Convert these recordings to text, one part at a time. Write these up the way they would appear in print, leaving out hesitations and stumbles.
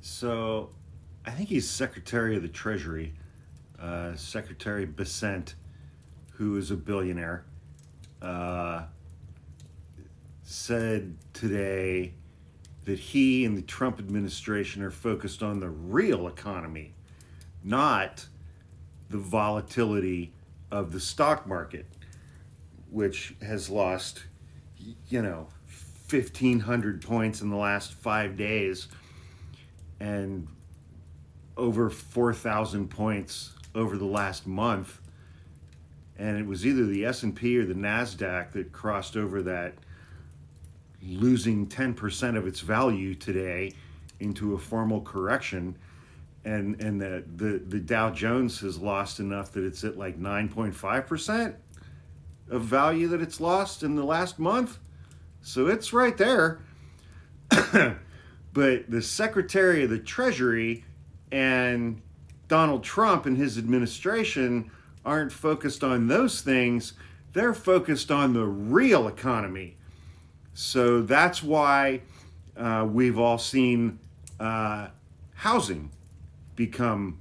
So I think he's Secretary of the Treasury, Secretary Bessent, who is a billionaire, uh, said today that he and the Trump administration are focused on the real economy, not the volatility of the stock market, which has lost, 1,500 points in the last 5 days and over 4,000 points over the last month. And it was either the S&P or the NASDAQ that crossed over that, losing 10% of its value today into a formal correction. And the Dow Jones has lost enough that it's at like 9.5% of value that it's lost in the last month. So it's right there. But the Secretary of the Treasury and Donald Trump and his administration aren't focused on those things. They're focused on the real economy. So that's why we've all seen housing become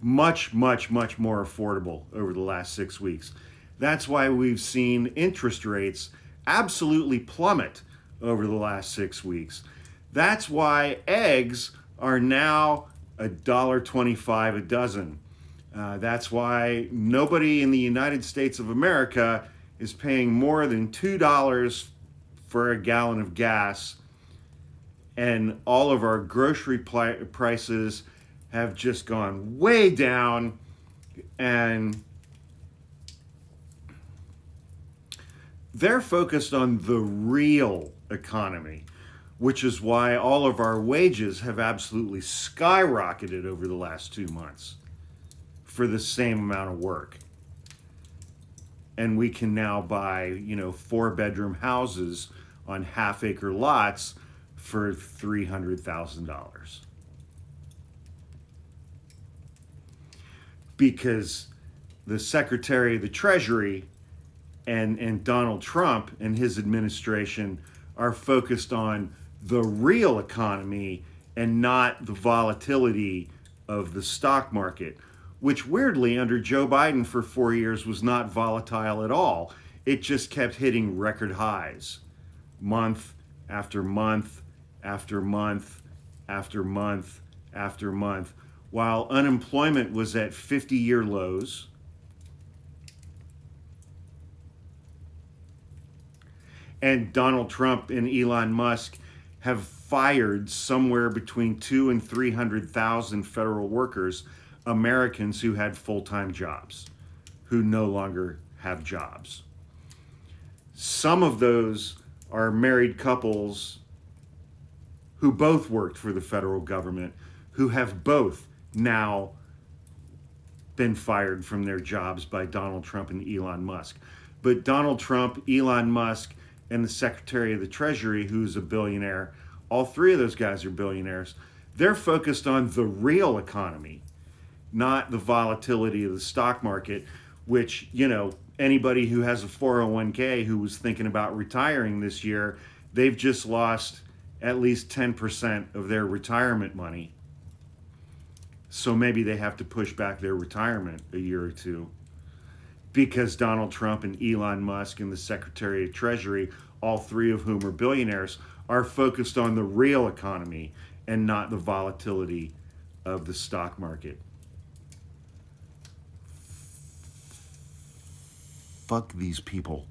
much, much, much more affordable over the last 6 weeks. That's why we've seen interest rates absolutely plummet over the last 6 weeks. That's why eggs are now $1.25 a dozen. That's why nobody in the United States of America is paying more than $2 for a gallon of gas, and all of our grocery prices have just gone way down. And they're focused on the real economy, which is why all of our wages have absolutely skyrocketed over the last 2 months for the same amount of work. And we can now buy, 4-bedroom houses on half-acre lots for $300,000. Because the Secretary of the Treasury and Donald Trump and his administration are focused on the real economy and not the volatility of the stock market, which weirdly under Joe Biden for 4 years was not volatile at all. It just kept hitting record highs month after month after month after month after month, while unemployment was at 50-year lows. And Donald Trump and Elon Musk have fired somewhere between 2 and 300,000 federal workers, Americans who had full-time jobs, who no longer have jobs. Some of those are married couples who both worked for the federal government, who have both now been fired from their jobs by Donald Trump and Elon Musk. But Donald Trump, Elon Musk, and the Secretary of the Treasury, who's a billionaire, all three of those guys are billionaires, they're focused on the real economy, not the volatility of the stock market, which, anybody who has a 401k who was thinking about retiring this year, they've just lost at least 10% of their retirement money. So maybe they have to push back their retirement a year or two, because Donald Trump and Elon Musk and the Secretary of Treasury, all three of whom are billionaires, are focused on the real economy and not the volatility of the stock market. Fuck these people.